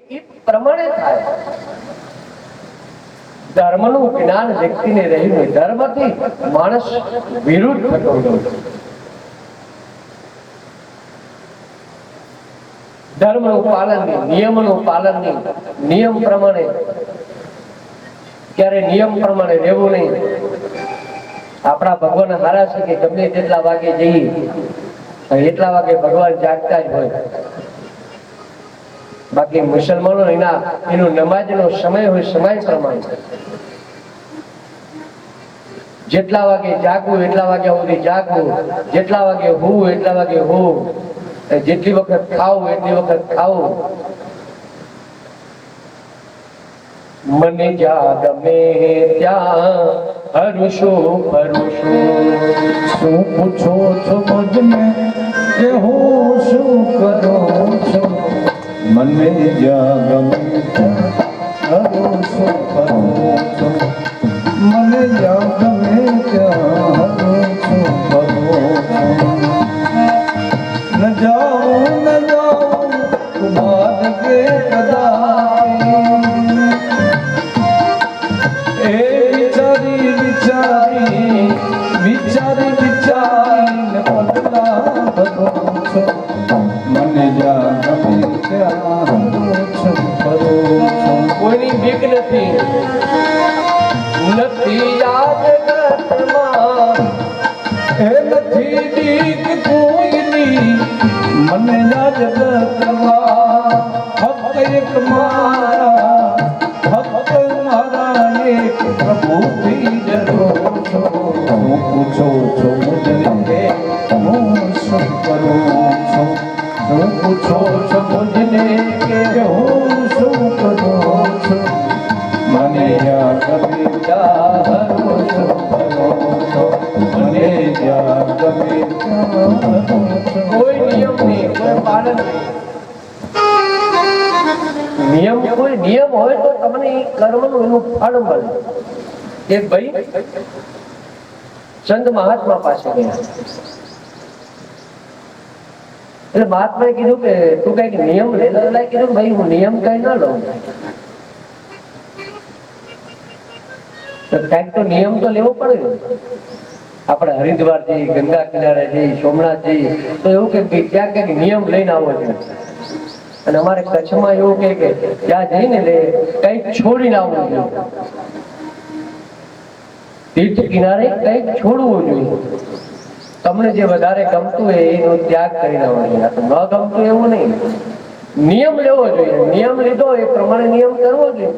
એ પ્રમાણે થાય. ધર્મનું જ્ઞાન વ્યક્તિને રહ્યું, ધર્મથી માણસ વિરુદ્ધ થતો હોય. ધર્મનું પાલન નહીં, નિયમનું પાલન નહીં, નિયમ પ્રમાણે ક્યારે નિયમ પ્રમાણે રહેવું નહીં. આપણા ભગવાન હારા છે કે ગમે તેટલા વાગે જઈએ એટલા વાગે ભગવાન જાગતા જ હોય. બાકી મુસલમાનો એનો નમાજનો સમય હોય, સમય પ્રમાણે જેટલા વાગે જાગવું એટલા વાગ્યા સુધી જાગવું, જેટલા વાગે હોવું એટલા વાગે હોવું, જેટલી વખત ખાવું એટલી વખત ખાવું. મને જ્યાં ગમે ત્યાં હરુષું ફરુષું. શું પૂછો છો મુજને કે હું શું કરું છું? મને જ્યાં ગમે ત્યાં હરુષું ફરું છું. મને જ્યાં ગમે ત્યાં હરુષું ફરું છું. ન જાઉં માર્ગે કદાપી, એ વિચારી વિચારી વિચારી વિચારીને પગલા ભરું છું. મને જ્યાં ગમે ત્યાં હરુષું ફરું છું. કોઈની બીક નથી, નથી યાદ જગતમાં, એ નથી બીક કોઈની. મને યાદ જગતમાં ભક્ત એક મારા, ભક્ત મારા એક પ્રભુ પીડરો છો. હું પૂછો છો મુજને હું શું કરું છું? હું પૂછો છો મુજને કે હું શું કરું છું? મને યાદ ગમે ત્યાં હરુષું ફરું છું. મને યાદ ગમે ત્યાં હરુષું. કોઈ નિયમ નહીં, કોઈ પાલન નહીં. કોઈ નિયમ હોય તો તમને એ કર્મનું એનું ફળ મળે. એક ભાઈ સંત મહાત્મા પાસે ગયા, એટલે મહાત્માએ કીધું કે તું કઈક નિયમ લે. કીધું ભાઈ હું નિયમ કઈ ના લઉં, કઈક તો નિયમ તો લેવો પડે. આપણે હરિદ્વાર જઈએ, ગંગા કિનારે જઈએ, સોમનાથ જઈએ તો એવું કે ત્યાં કઈક નિયમ લઈને આવો છે. અને અમારે કચ્છમાં એવું કે ત્યાં જઈને કઈક છોડીને આવવું જોઈએ. તીર્થ કિનારે કઈક છોડવું જોઈએ. તમને જે વધારે ગમતું હોય એનો ત્યાગ કરીને આવવો જોઈએ. ન ગમતું એવું નહીં, નિયમ લેવો જોઈએ. નિયમ લીધો એ પ્રમાણે નિયમ કરવો જોઈએ.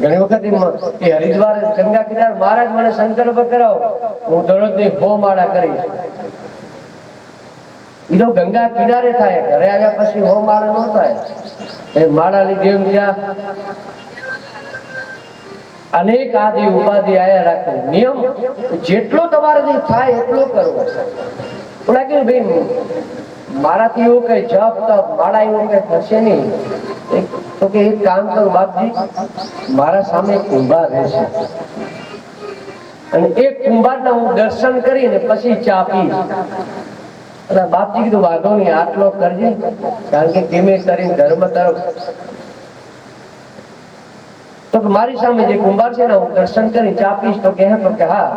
ઘણી વખત એ હરિદ્વાર ગંગા કિનારે મહારાજ મને સંકલ્પ કરાવો, હું દરરોજની 100 માળા કરીશ. એ તો ગંગા કિનારે થાય, ઘરે આવ્યા પછી 100 માળા ન થાય. એ માળા લીધી એમ ત્યાં અનેક આદિ ઉપાધિ આયા રાખે. નિયમ જેટલો તમારાથી થાય એટલો કરવો. ઓલા કે ભાઈ મારાથી એવું કઈ જપ તપ માળા એવું કઈ થશે નહીં. તો કે એક કામ કરું બાપજી, મારા સામે કુંભાર રહેશે અને એક કુંભારના હું દર્શન કરીને પછી ચા પીશ. અને બાપજી કીધું વાંધો નહીં, આટલો કરજે, કારણ કે ધીમે કરીને ધર્મ તરફ. તો મારી સામે જે કુંભાર છે ને હું દર્શન કરી ચા પીશ. તો કે હા,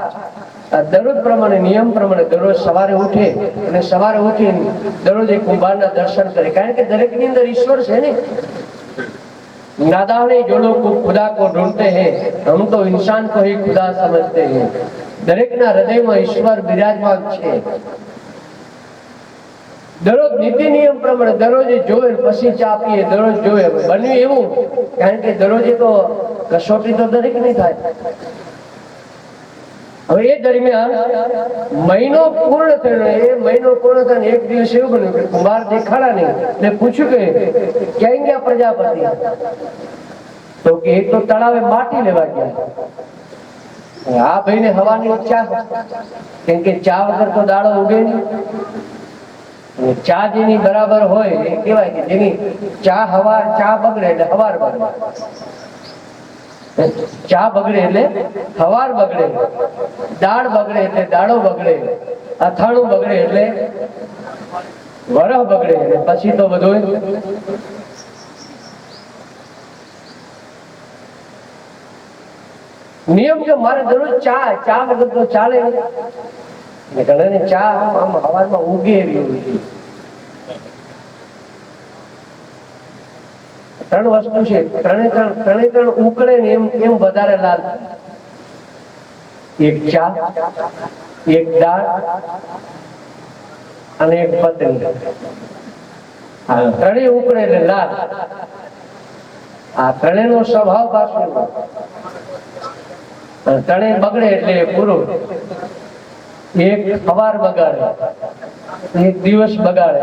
દરરોજ પ્રમાણે નિયમ પ્રમાણે દરરોજ સવારે ઉઠે અને સવારે ઉઠી દરરોજ એક કુંભારના દર્શન કરે. કારણ કે દરેક ની અંદર ઈશ્વર છે ને. नादाने जो लोग खुदा को ढूंढते हैं, हम तो इंसान को ही खुदा समझते हैं. દરેકના હૃદયમાં ઈશ્વર બિરાજમાન છે. દરરોજ નીતિ નિયમ પ્રમાણે દરરોજ જોવે પછી ચા પીએ, દરરોજ જોવે. બન્યું એવું, કારણ કે દરરોજ તો કસોટી તો દરેક નહીં થાય. હવે એ દરમિયાન મહિનો પૂર્ણ થયો. એ મહિનો પૂર્ણ થયો એક દિવસ એવું બન્યું કે કુંભાર દેખાડા નહીં. એટલે પૂછ્યું કે ક્યાં ગયા પ્રજાપતિ? તો કે એક તો તળાવે માટી લેવા ગયા. આ ભાઈ ને હવાની ઈચ્છા, કેમ કે ચા વગર તો દાડો ઉગે નહીં. ચા જેની બરાબર હોય એ કહેવાય કે જેની ચા બગડે એટલે હવાર બગડે. ચા બગડે એટલે હવાર બગડે, દાળ બગડે એટલે દાડો બગડે, અથાણું બગડે એટલે વરહ બગડે અને પછી તો બધું નિયમ કે મારે દરરોજ ચા વગર તો ચાલે નહીં. ઘણાને ચા આમ હવામાં ઉગે એવી હોય છે. ત્રણ વસ્તુ છે, ત્રણે ઉકળે ને એમ વધારે લાલ. એક ચા, એક દાળ અને એક પતરી. ત્રણેય ઉકળે એટલે લાલ. આ ત્રણેયનો સ્વભાવ પાછો ત્રણેય બગડે એટલે પૂરું. એક સવાર બગાડે, એક દિવસ બગાડે.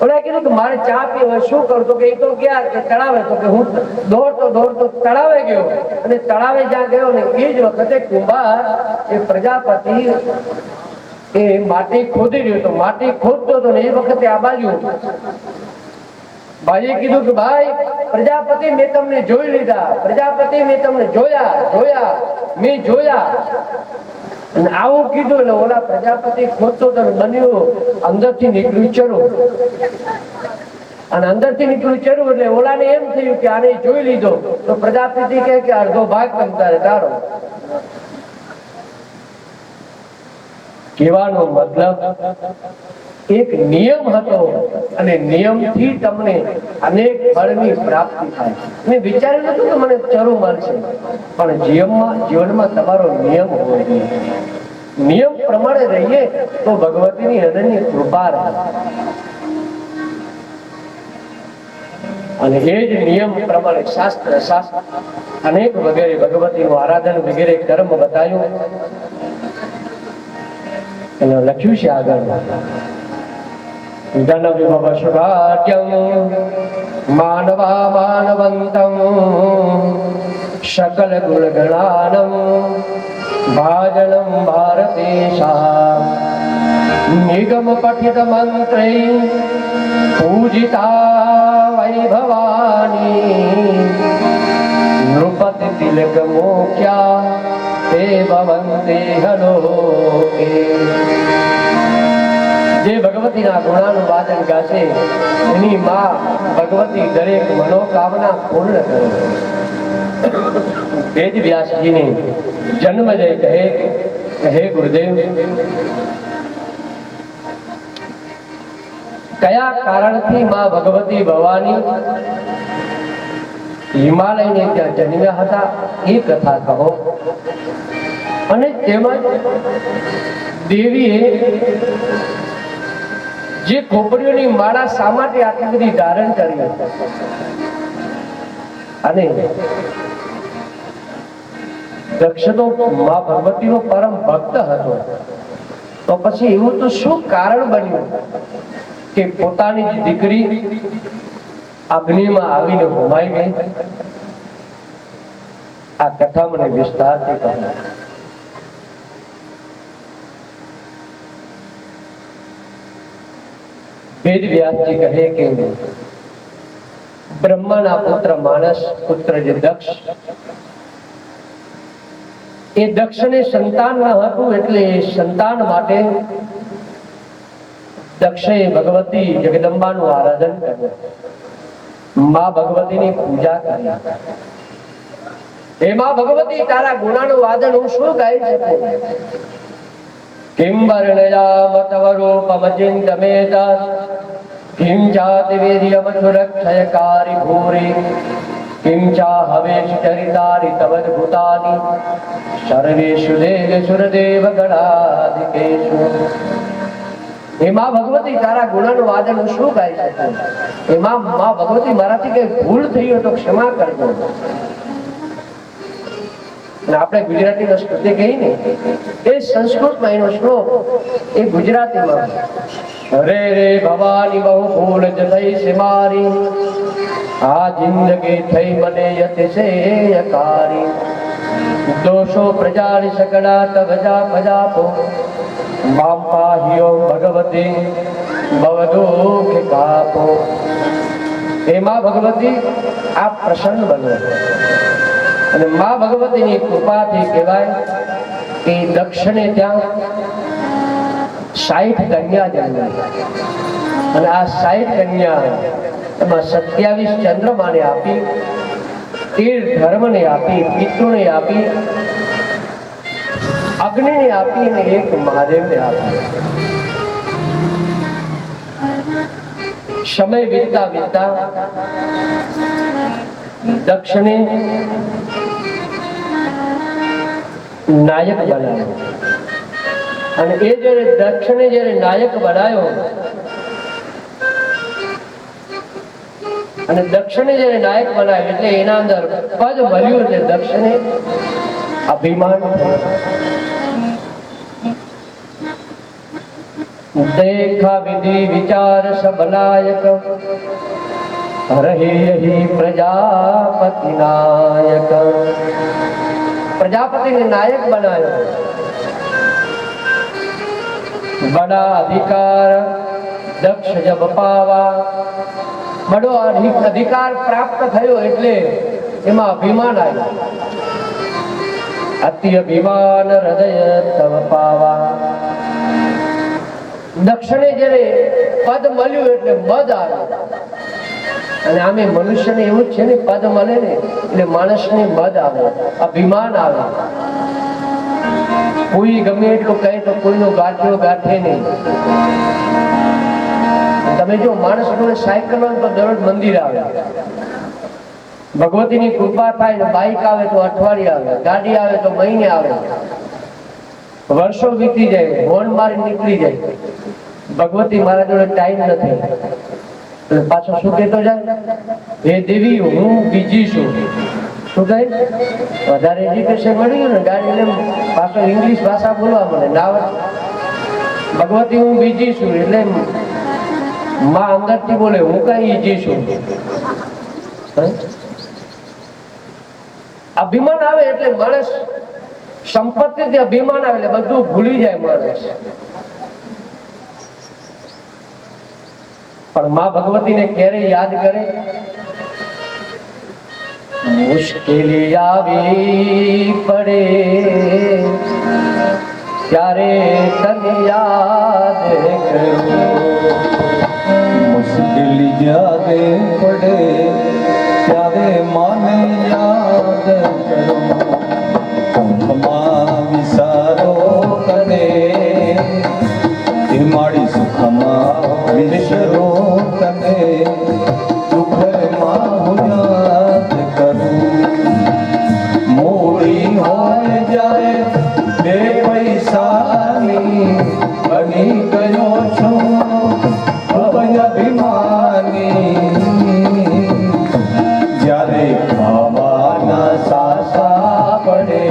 ઓલા કીધું કે મારે ચા પીવા, શું કરું? તો કે એ તો ગયા કે તળાવે. તો કે હું દોડતો તળાવે ગયો અને તળાવે જ્યાં ગયો ને એ જ વખતે કુંભાર એ પ્રજાપતિ એ માટી ખોદી રહ્યો હતો. માટી ખોદતો હતો ને એ વખતે આ બાજુ ભાઈએ કીધું કે ભાઈ પ્રજાપતિ મેં તમને જોઈ લીધા, પ્રજાપતિ મેં તમને જોયા મેં જોયા. અને આવું કીધું એટલે ઓલા પ્રજાપતિ ખોદતો તો બન્યું અંદરથી નીકળ્યું ચરું. અને અંદરથી નીકળ્યું ચરું એટલે ઓલાને એમ થયું કે આને જોઈ લીધો. તો પ્રજાપતિ કહે કે અડધો ભાગ તમતારે તારો. કહેવાનો મતલબ એક નિયમ હતો અને નિયમથી તમને અનેક ફળની પ્રાપ્તિ થાય. મેં વિચાર્યું નતું કે મને ચરું મળશે, પણ જીવનમાં તમારો નિયમ હોવો જોઈએ. નિયમ પ્રમાણે રહીએ તો ભગવતીની અનન્ય કૃપા રહે. અને એ જ નિયમ પ્રમાણે શાસ્ત્ર અનેક વગેરે ભગવતીનું આરાધન વગેરે કર્મ બતાવ્યું. એને લખ્યું છે આગળ, માનવા માનવંતમ શકલ ગુણ ગણાનમ ભાજનમ ભારતેશા નિગમ પઠિત મંત્રે પૂજિતા વૈભવાની નૃપતિ તિલક મોક્યા તે ભવંતે હલોકે. જે ભગવતીના ગુણાનું વાદન ગાશે એની માં ભગવતી દરેક મનોકામના પૂર્ણ કરે. વેદ વ્યાસજીને જન્મ જય કહે હે ગુરુદેવ, કયા કારણથી માં ભગવતી ભવાની હિમાલયને ત્યાં જન્મ્યા હતા એ કથા કહો. અને તેમજ દેવીએ જે ખોપડીઓની માળા શા માટે આટલી બધી ધારણ કરી અને દક્ષ તો મા ભગવતીનો પરમ ભક્ત હતો, તો પછી એવું તો શું કારણ બન્યું કે પોતાની જ દીકરી અગ્નિમાં આવીને હોમાઈ ગઈ? આ કથા મને વિસ્તારથી કહો. વેદ વ્યાસજી કહે કે બ્રહ્માના પુત્ર માનસ પુત્ર જે દક્ષ, એ દક્ષને સંતાન ન હતું એટલે સંતાન માટે દક્ષે ભગવતી જગદંબાનું આરાધન કર્યું, માં ભગવતીની પૂજા કરી. હે માં ભગવતી, તારા ગુણાનું વાદન હું શું ગાઈ શકું? કિમ વર્ણયામ તવ રૂપમ ચિંતમેત કિમ ચાતિ વીર્યમ સુરક્ષયકારી ભૂરી કિમ ચાહવેશ ચરિતારી તવદ્ભુતાની સર્વેષુ દેવસુરદેવ ગણાધિકેષુ. હે માં ભગવતી, તારા ગુણનું વાદન હું શું ગાઈ શકું? હે માં ભગવતી, મારાથી કઈ ભૂલ થઈ હોય તો ક્ષમા કરજો. આપણે ગુજરાતીમાં સ્તુતિ કહી ને એ સંસ્કૃતમાં એનો શ્લોક એ ગુજરાતીમાં હરે રે ભવાની બહુ ભૂલ જ થઈ છે મારી, આ જિંદગી થઈ મને અતિશયકારી. દોષો પ્રજાની સકળા તવ જાપો મામ પાહ્યો ભગવતી ભવદુઃખ કાપો. હે માં ભગવતી, આપ પ્રસન્ન બનો. અને માં ભગવતીની કૃપાથી કહેવાય કે દક્ષને ત્યાં 60 કન્યા જન્મી અને આ 60 કન્યા એમાં 27 ચંદ્રમાને આપી, 13 ધર્મને આપી, પિતૃને આપી, અગ્નિને આપી અને એક મહાદેવને આપી. સમય વીતતા વીતતા દક્ષને નાયક બનાવ્યો અને એ જયારે દક્ષને જયારે નાયક બનાવ્યો અને દક્ષને જયારે નાયક બનાવ્યો એટલે એના અંદર પદ મળ્યું એટલે દક્ષને અભિમાન થયું. देखा विधि विचार सब लायक रहे यही प्रजापति नायक. प्रजापति ने नायक बनाया. बड़ा अधिकार दक्ष जब पावा, बड़ो अधिकार प्राप्त થયો એટલે એમાં અભિમાન આવ્યું. અતિ અભિમાન હૃદય તવ પાવા. દક્ષને જયારે પદ મળ્યું એટલે મદ આવે અને આમે મનુષ્યને એવું જ છે ને, પદ મળે ને એટલે માણસને મદ આવે, અભિમાન આવે. કોઈ ગમે એટલું કહે તો કોઈનો ગાંઠિયો ગાંઠે નહીં. તમે જો માણસ જોડે સાયકલ હોય તો દરરોજ મંદિર આવે, ભગવતીની કૃપા થાય ને બાઈક આવે તો અઠવાડિયે આવે, ગાડી આવે તો મહિને આવે, વર્ષો વીતી જાય, હોર્ન મારી નીકળી જાય. ભગવતી મારા જોડે ટાઈમ નથી એટલે પાછો શું કહેતો જાય, હે દેવી હું બીજી છું. શું કહે? વધારે એજ્યુકેશન મળ્યું ને ગાડી લઈને પાછો ઇંગ્લિશ ભાષા બોલવા મળે ના. ભગવતી હું બીજી છું એટલે માં અંદરથી બોલે હું કઈ ઈજી છું. અભિમાન આવે એટલે માણસ, સંપત્તિથી અભિમાન આવે એટલે બધું ભૂલી જાય માણસ. પણ માં ભગવતીને ક્યારે યાદ કરે? મુશ્કેલી આવી પડે ત્યારે તને યાદ કરું. મુશ્કેલી જ્યારે પડે ત્યારે માને યાદ કરો. કુંભમાં વિસારો કરે એ મારી સુખમાં વિસરો તને. દુઃખમાં હું યાદ કરું. મૂડી હોય જાય બે પૈસાની બની ગયો છું અભિમાની. જ્યારે ખાવાના સાસા પડે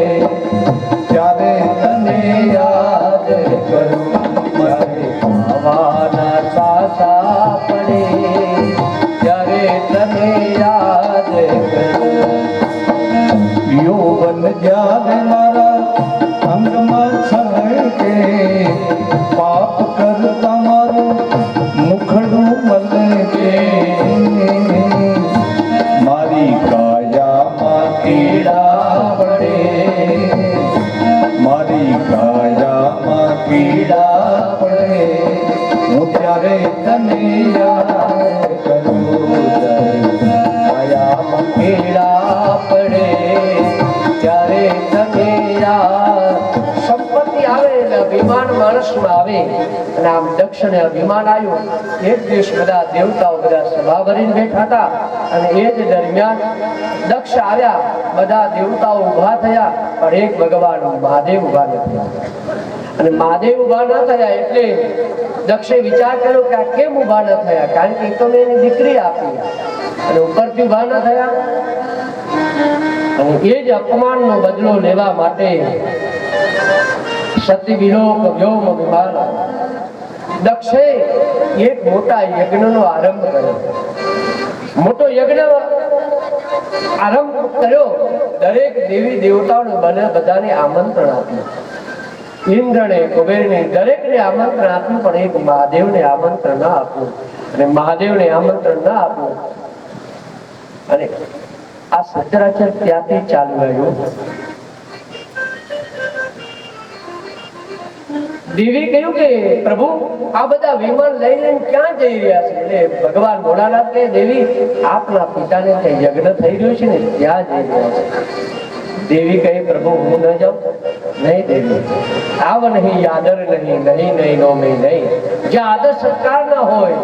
ત્યારે તને યાદ કરું. જ્યારે ખાવાના સાસા પડે ત્યારે તને યાદ કરું. યૌવન જ્યારે મારા અંગમાં છલકે પાપ કરતા મારું મુખડું મલકે. મારી કાયામાં પીડા પડે, મારી કાયામાં પીડા પડે હું ત્યારે તને યાદ કરું. કાયામાં પીડા પડે ત્યારે તને યાદ. સંપત્તિ આવે એટલે અભિમાન માણસમાં આવે અને આમ દક્ષને અભિમાન આવ્યું. એક દિવસ બધા દેવતાઓ બધા સભા ભરીને બેઠા હતા અને એ જ દરમિયાન દક્ષ આવ્યા. બધા દેવતાઓ ઉભા થયા પણ એક ભગવાન મહાદેવ ઉભા ન થયા. અને મહાદેવ ઉભા ન થયા એટલે દક્ષે વિચાર કર્યો કે આ કેમ ઉભા ન થયા, કારણ કે તો મેં એની દીકરી આપી અને ઉપરથી ઉભા ન થયા. અને એ જ અપમાનનો બદલો લેવા માટે સતી વિલોક વ્યોમ વિમાન દક્ષે એક મોટા યજ્ઞનો આરંભ કર્યો. મોટો યજ્ઞ આરંભ કર્યો. દરેક દેવી દેવતાઓને બધાને આમંત્રણ આપ્યું. ઇન્દ્રને, કુબેરને, દરેકને આમંત્રણ આપ્યું પણ એક મહાદેવને આમંત્રણ ના આપ્યું. અને મહાદેવને આમંત્રણ ના આપ્યું અને આ સચરાચર ત્યાંથી ચાલુ રહ્યું. દેવી કહ્યું કે પ્રભુ આ બધા વિમાન લઈને ક્યાં જઈ રહ્યા છે? એટલે ભગવાન ભોળાનાથ કહે દેવી આપના પિતાને ત્યાં યજ્ઞ થઈ રહ્યું છે ને ત્યાં જઈ રહ્યા છે. દેવી કહે પ્રભુ હું ન જાઉં? નહીં દેવી, આવ નહીં આદર નહીં, નહીં નહીં નો મેં નહીં. જ્યાં આદર સત્કાર ના હોય,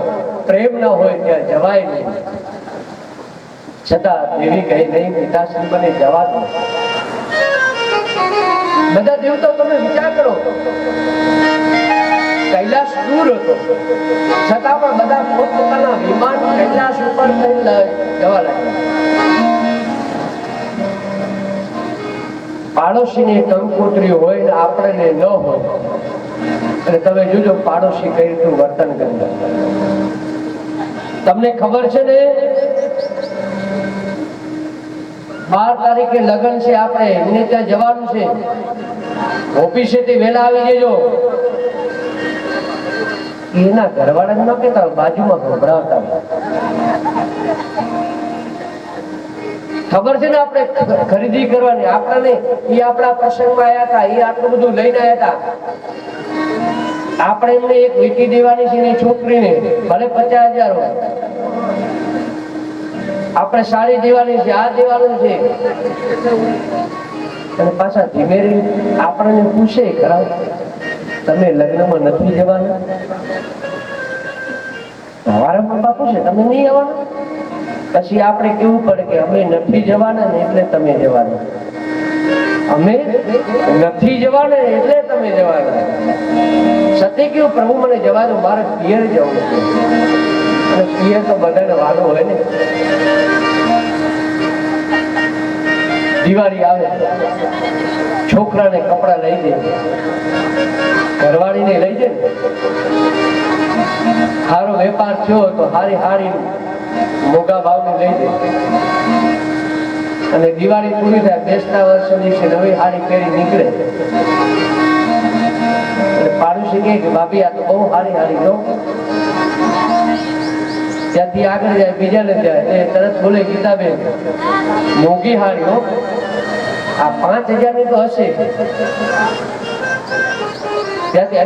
પ્રેમ ના હોય ત્યાં જવાય નહીં. છતાં દેવી કહે નહીં પિતાશ્રી મને જવા દો. બધા દેવતાઓ તમે વિચાર કરો, કૈલાસ દૂર હતો છતાં પણ બધા પોતપોતાના વિમાન કૈલાસ ઉપર જવા લાગ્યા. પાડોશીની કંકોત્રી હોય ને આપણને ન હોય, અને તમે જોજો પાડોશી કઈ રીતનું વર્તન કરે. તમને ખબર છે ને 12 તારીખે લગ્ન છે, આપણે એમને ત્યાં જવાનું છે. ઓફિસેથી વહેલા આવી જજો. એના ઘરવાળા ન કહેતા, બાજુમાં ગભરાવતા. ખબર છે ને આપણે ખરીદી કરવાની, આપણને એ આપણા પ્રસંગમાં આવ્યા હતા, એ આટલું બધું લઈને આવ્યા હતા. આપણે એમને એક વીટી દેવાની છે એની છોકરીને, ભલે 50,000 હોય. આપણે સાડી દેવાની છે, આ દેવાનું છે. અને પાછા ધીમે આપણને પૂછે ખરા તમે લગ્નમાં નથી જવાના? વારંવાર બાપુ છે તમે નહીં આવવાના? પછી આપણે કેવું પડે કે અમે નથી જવાના ને એટલે તમે જવાના, અમે નથી જવાના એટલે તમે જવાના. સતી કેવું પ્રભુ મને જવા દો, મારે પિયર જવું છે. અને પિયર તો બધાને વાલો હોય ને. દિવાળી આવે, છોકરાને કપડા લઈ દે, ઘરવાળીને લઈ દે. સારો વેપાર થયો તો હારી હારી મોગા ભાવની લઈ દે. અને દિવાળી પૂરી થાય, બેસતા વર્ષ દિવસે નવી હારી પહેરી નીકળે. પાડોશી કે ભાભી આ તો બહુ હારી હારી લો. ત્યાંથી આગળ જાય, બીજાને જાય, એ તરત બોલે ગીતાબેન મોંઘી હારી હો, આ 5,000 ની તો હશે. ત્યાંથી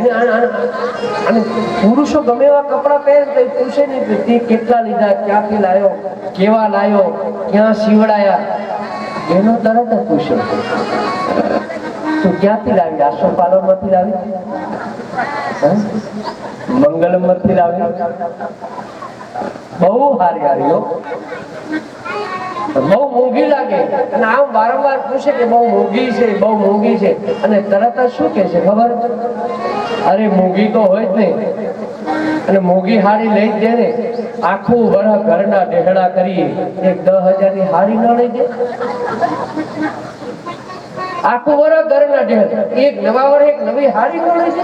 અને પુરુષો ગમે એવા કપડા પહેરે તો પૂછે નહીં કે તે કેટલા લીધા, ક્યાંથી લાયો, કેવા લાયો, ક્યાં સીવડાયા, એનો તરત જ પૂછો તું ક્યાંથી લાવી? આસોપાલવ માંથી લાવી? મંગલમ માંથી લાવી? બહુ હારી હારી હો, બહુ મોંઘી લાગે. અને આમ વારંવાર પૂછે કે બહુ મોંઘી છે, બહુ મોંઘી છે. અને તરત જ શું કે છે ખબર? અરે મોંઘી તો હોય જ નહીં. અને મોંઘી હારી લઈ જ દે ને. આખું વરસ ઘરના ઢેહડા કરીએ, એક 10,000 ની હારી ન લઈ દે? આખું વરસ ઘરના ઢેહડા, એક નવા વરસ એક નવી હારી ન લઈ દે?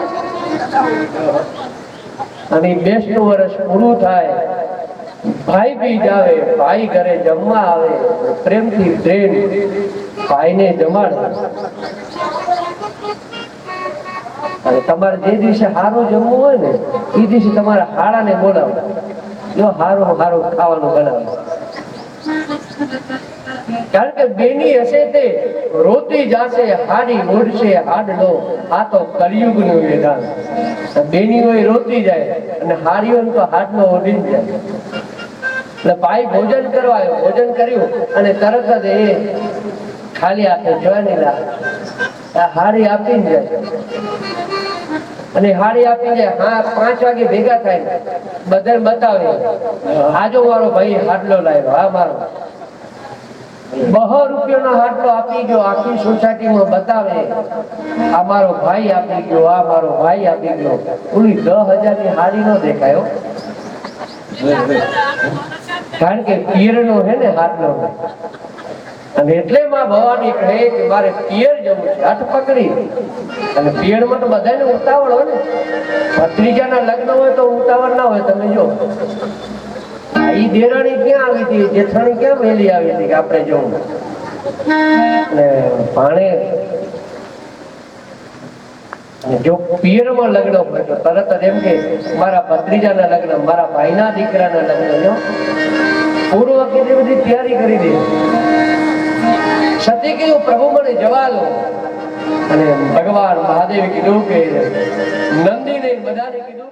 અને 2 વર્ષ પૂરું થાય, ભાઈ બીજ આવે, ભાઈ ઘરે જમવા આવે, પ્રેમથી પ્રેમ ભાઈને જમાડે. અને તમારે જે દિવસે સારું જમવું હોય ને એ દિવસે તમારા હાડાને બોલાવો, જો સારું સારું ખાવાનું બનાવે. કારણ કે બેની હશે તે રોતી જાશે, હાડી ઓઢશે હાડલો. આ તો કલિયુગનું વિધાન. બેની હોય રોતી જાય અને હાડીઓ તો હાડલો ઓઢી જાય. એટલે ભાઈ ભોજન કરવા આવ્યો, ભોજન કર્યું અને તરત જ એ ખાલી હાથે જોવાની હાડી આપી જાય. અને હાડી આપી જાય, હા 5 વાગે ભેગા થાય, બધાને બતાવે, આજો મારો ભાઈ હાડલો લાવ્યો, હા મારો 200 રૂપિયાનો હાડલો આપી ગયો. આખી સોસાયટીમાં બતાવે, આ મારો ભાઈ આપી ગયો, આ મારો ભાઈ આપી ગયો. ઓલી 10,000 ની હાડી નો દેખાયો, કારણ કે પિયરનો હે ને હાડલો. અને એટલે માં ભવાની કહે કે મારે પિયર જવું છે. હાથ પકડી અને પિયરમાં તો બધાને ઉતાવળ હોય ને. ભત્રીજાના લગ્ન હોય તો ઉતાવળ ના હોય. તમે જો ઈ દેરાણી ક્યાં આવી હતી, જેઠાણી ક્યાં વહેલી આવી હતી કે આપણે જવું. અને ભાણે જો પિયરમાં લગ્ન હોય તો તરત જ એમ કે મારા ભત્રીજાના લગ્ન, મારા ભાઈના દીકરાના લગ્ન, જો પૂર્વ કેટલી બધી તૈયારી કરી દે. સતી કહ્યું પ્રભુ મને જવા દો. અને ભગવાન મહાદેવે કીધું કે નંદીને બધાને કીધું